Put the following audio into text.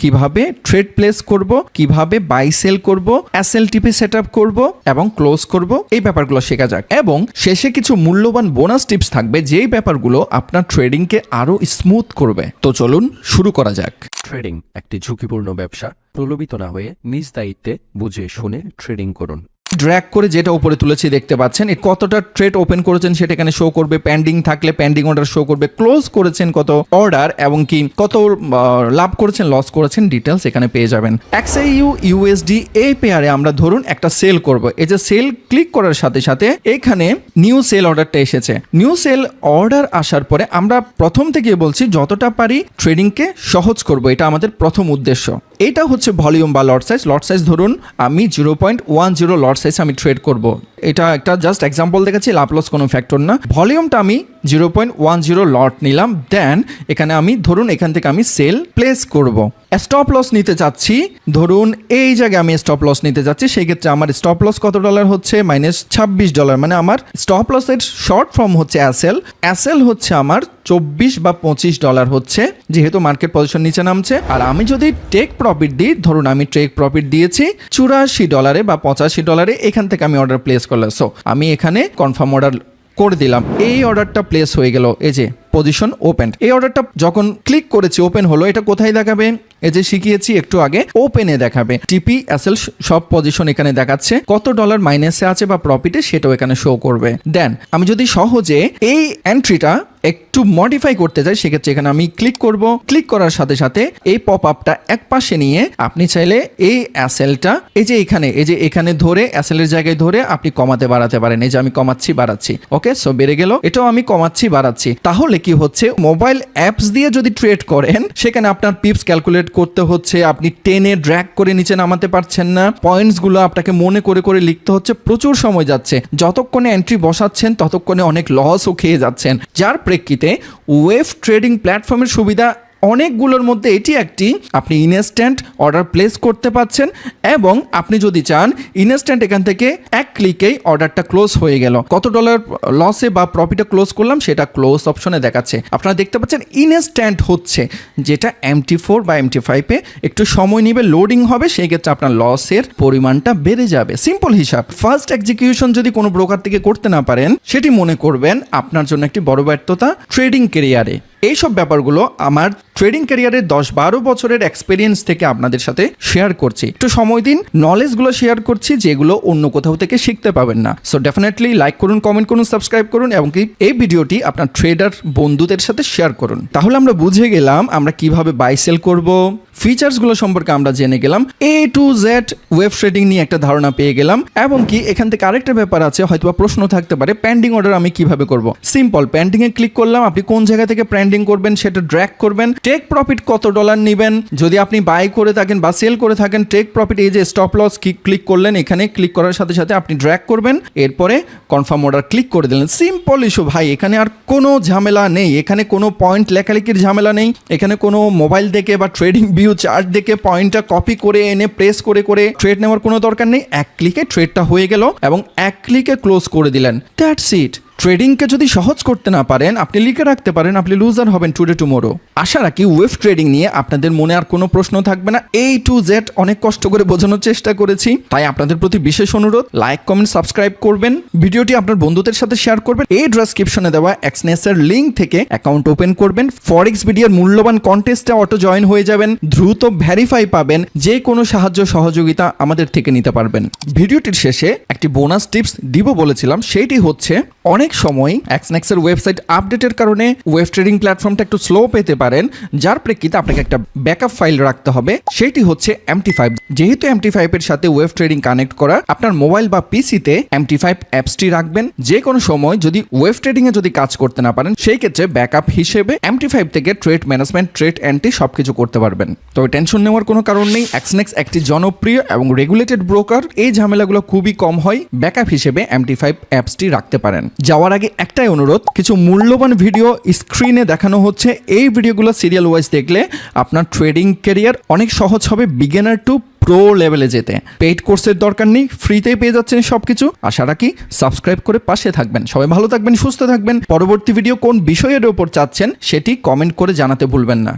কিভাবে trade place করব, কিভাবে বাই সেল করব, এসএলটিপি সেটআপ করব এবং ক্লোজ করব, এই ব্যাপারগুলো শেখা যাক। এবং শেষে কিছু মূল্যবান বোনাস টিপস থাকবে যেই ব্যাপারগুলো আপনার ট্রেডিংকে আরো স্মুথ করবে। তো চলুন শুরু করা যাক। ট্রেডিং একটি ঝুঁকিপূর্ণ ব্যবসা। প্রলোভিত না হয়ে নিজ দায়িত্বে বুঝে শুনে ট্রেডিং করুন। ড্র্যাগ করে যেটা উপরে তুলেছি দেখতে পাচ্ছেন, কতটা ট্রেড ওপেন করেছেন সেটা এখানে শো করবে, পেন্ডিং থাকলে পেন্ডিং অর্ডার শো করবে, ক্লোজ করেছেন কত অর্ডার এবং কি কত লাভ করেছেন লস করেছেন ডিটেলস এখানে পেয়ে যাবেন। XAU USD এই পেয়ারে আমরা ধরুন একটা সেল করব। এই যে সেল ক্লিক করার সাথে সাথে এখানে নিউ সেল অর্ডারটা এসেছে। নিউ সেল অর্ডার আসার পরে আমরা প্রথম থেকে বলছি যতটা পারি ট্রেডিংকে সহজ করব, এটা আমাদের প্রথম উদ্দেশ্য। এটা হচ্ছে ভলিউম বা লট সাইজ। লট সাইজ ধরুন আমি 0.10 লট সাইজ আমি ট্রেড করব। এটা একটা জাস্ট এক্সাম্পল দেখাচ্ছি, লাভ লস কোনো ফ্যাক্টর না। ভলিউমটা আমি 0.10 লট নিলাম, দেন এখানে আমি ধরুন এখান থেকে আমি সেল প্লেস করব। স্টপ লস নিতে চাচ্ছি, ধরুন এই জায়গায় আমি স্টপ লস নিতে চাচ্ছি, সেই ক্ষেত্রে আমার স্টপ লস কত ডলার হচ্ছে -$26, মানে আমার স্টপ লসের শর্ট ফর্ম হচ্ছে এসএল হচ্ছে আমার $24 বা $25 হচ্ছে, যেহেতু মার্কেট পজিশন নিচে নামছে। আর আমি যদি টেক প্রফিট দিই, ধরুন আমি টেক প্রফিট দিয়েছি $84 বা $85, এখান থেকে আমি অর্ডার প্লেস করলাম। সো আমি এখানে কনফার্ম অর্ডার করে দিলাম, এই অর্ডারটা প্লেস হয়ে গেল। এই যে পজিশন ওপেন, এই অর্ডারটা যখন ক্লিক করেছি ওপেন হলো। এটা কোথায় দেখাবে? এই যে শিখিয়েছি একটু আগে, ওপেনে দেখাবে। টিপি এসএল সব পজিশন এখানে দেখাচ্ছে, কত ডলার মাইনাসে আছে বা প্রফিটে সেটাও এখানে শো করবে। দেন আমি যদি সহজে এই এন্ট্রিটা একটু মডিফাই করতে চাই, সেক্ষেত্রে এখানে আমি ক্লিক করব। ক্লিক করার সাথে সাথে এই পপ আপটা এক পাশে নিয়ে আপনি চাইলে এই এসএলটা এই যে এখানে ধরে এসএল এর জায়গায় ধরে আপনি কমাতে বাড়াতে পারেন। এই যে আমি কমাচ্ছি বাড়াচ্ছি, ওকে, সো বেড়ে গেল। এটাও আমি কমাচ্ছি বাড়াচ্ছি। তাহলে কি হচ্ছে, মোবাইল অ্যাপস দিয়ে যদি ট্রেড করেন সেখানে আপনার পিপস ক্যালকুলেট করতে হচ্ছে, আপনি টেনে ড্র্যাগ করে নিচে নামাতে পারছেন না, পয়েন্টস গুলো আপনাকে মনে করে করে লিখতে হচ্ছে, প্রচুর সময় যাচ্ছে। যতক্ষণে এন্ট্রি বসাচ্ছেন ততক্ষণে অনেক লসও খেয়ে যাচ্ছেন। যার প্রেক্ষিতে ওয়েভ ট্রেডিং প্ল্যাটফর্মের সুবিধা অনেকগুলোর মধ্যে এটি একটি, আপনি ইনস্ট্যান্ট অর্ডার প্লেস করতে পারছেন এবং আপনি যদি চান ইনস্ট্যান্ট এখান থেকে এক ক্লিকেই অর্ডারটা ক্লোজ হয়ে গেল। কত ডলার লসে বা প্রফিটে ক্লোজ করলাম সেটা ক্লোজ অপশনে দেখাচ্ছে। আপনারা দেখতে পাচ্ছেন ইনস্ট্যান্ট হচ্ছে, যেটা MT4 বা MT5 একটু সময় নিবে, লোডিং হবে, সেই ক্ষেত্রে আপনার লসের পরিমাণটা বেড়ে যাবে। সিম্পল হিসাব। ফার্স্ট এক্সিকিউশন যদি কোনো ব্রোকার থেকে করতে না পারেন, সেটি মনে করবেন আপনার জন্য একটি বড় ব্যর্থতা ট্রেডিং ক্যারিয়ারে। এইসব ব্যাপারগুলো আমার ট্রেডিং ক্যারিয়ারের 10-12 বছরের এক্সপিরিয়েন্স থেকে আপনাদের সাথে শেয়ার করছি। একটু সময় দিন, নলেজগুলো শেয়ার করছি যেগুলো অন্য কোথাও থেকে শিখতে পাবেন না। সো ডেফিনেটলি লাইক করুন, কমেন্ট করুন, সাবস্ক্রাইব করুন এবং কি এই ভিডিওটি আপনার ট্রেডার বন্ধুদের সাথে শেয়ার করুন। তাহলে আমরা বুঝে গেলাম আমরা কিভাবে বাই সেল করব, ফিচার্সগুলো সম্পর্কে আমরা জেনে গেলাম, A to Z web trading নিয়ে একটা ধারণা পেয়ে গেলাম। এবং কি এখান থেকে আরেকটা ব্যাপার আছে, হয়তো প্রশ্ন থাকতে পারে, পেন্ডিং অর্ডার আমি কিভাবে করব। সিম্পল, পেন্ডিং এ ক্লিক করলাম, আপনি কোন জায়গা থেকে পেন্ডিং করবেন সেটা ড্র্যাগ করবেন, টেক প্রফিট কত ডলার নেবেন, যদি আপনি বাই করে থাকেন বা সেল করে থাকেন, টেক প্রফিট এই যে স্টপ লস ক্লিক করলেন, এখানে ক্লিক করার সাথে সাথে আপনি ড্র্যাগ করবেন, এরপরে কনফার্ম অর্ডার ক্লিক করে দিলেন। সিম্পল ইস্যু ভাই, এখানে আর কোনো ঝামেলা নেই, এখানে কোনো পয়েন্ট লেখালেখির ঝামেলা নেই, এখানে কোনো মোবাইল দেখে বা ট্রেডিং ভিউ চার্ট দেখে পয়েন্টটা কপি করে এনে প্রেস করে করে ট্রেড নেওয়ার কোনো দরকার নেই। এক ক্লিকে ট্রেডটা হয়ে গেল এবং এক ক্লিকে ক্লোজ করে দিলেন। That's it. ট্রেডিংকে যদি সহজ করতে না পারেন, আপনি লিখে রাখতে পারেন, আপনি লুজার হবেন টুডে টুমোরো। আশা রাখি ওয়েভ ট্রেডিং নিয়ে আপনাদের মনে আর কোনো প্রশ্ন থাকবে না। A to Z অনেক কষ্ট করে বোঝানোর চেষ্টা করেছি, তাই আপনাদের প্রতি বিশেষ অনুরোধ, লাইক কমেন্ট সাবস্ক্রাইব করবেন, ভিডিওটি আপনার বন্ধুদের সাথে শেয়ার করবেন। এই ডেসক্রিপশনে দেওয়া এক্সনেস এর লিঙ্ক থেকে অ্যাকাউন্ট ওপেন করবেন, ফরেক্স ভিডিওর মূল্যবান কন্টেস্টে অটো জয়েন হয়ে যাবেন, দ্রুত ভেরিফাই পাবেন, যে কোনো সাহায্য সহযোগিতা আমাদের থেকে নিতে পারবেন। ভিডিওটির শেষে একটি বোনাস টিপস দিব বলেছিলাম, সেইটি হচ্ছে অনেক সময় এক্সনেক্সের ওয়েবসাইট আপডেটের কারণে ওয়েব ট্রেডিং প্ল্যাটফর্মটা একটু স্লো পেতে পারেন, যার প্রেক্ষিতে আপনাকে একটা ব্যাকআপ ফাইল রাখতে হবে, সেটি হচ্ছে MT5। যেহেতু MT5 এর সাথে ওয়েব ট্রেডিং কানেক্ট করা, আপনার মোবাইল বা পিসিতে MT5 অ্যাপসটি রাখবেন। যে কোনো সময় যদি ওয়েব ট্রেডিং এ যদি কাজ করতে না পারেন, সেই ক্ষেত্রে ব্যাকআপ হিসেবে MT5 থেকে ট্রেড ম্যানেজমেন্ট, ট্রেড এন্ট্রি সবকিছু করতে পারবেন। তবে টেনশন নেওয়ার কোনো কারণ নেই, এক্সনেক্স একটি জনপ্রিয় এবং রেগুলেটেড ব্রোকার, এই ঝামেলাগুলো খুবই কম হয়। ব্যাকআপ হিসেবে MT5 অ্যাপসটি রাখতে পারেন। যাওয়ার আগে একটাই অনুরোধ, কিছু মূল্যবান ভিডিও স্ক্রিনে দেখানো হচ্ছে, এই ভিডিওগুলো সিরিয়াল ওয়াইজ দেখলে আপনার ট্রেডিং ক্যারিয়ার অনেক সহজ হবে, বিগিনার টু প্রো লেভেলে যেতে। পেইড কোর্সের দরকার নেই, ফ্রিতেই পেয়ে যাচ্ছেন সবকিছু। আশা রাখি সাবস্ক্রাইব করে পাশে থাকবেন। সবাই ভালো থাকবেন, সুস্থ থাকবেন। পরবর্তী ভিডিও কোন বিষয়ের উপর চাচ্ছেন সেটি কমেন্ট করে জানাতে ভুলবেন না।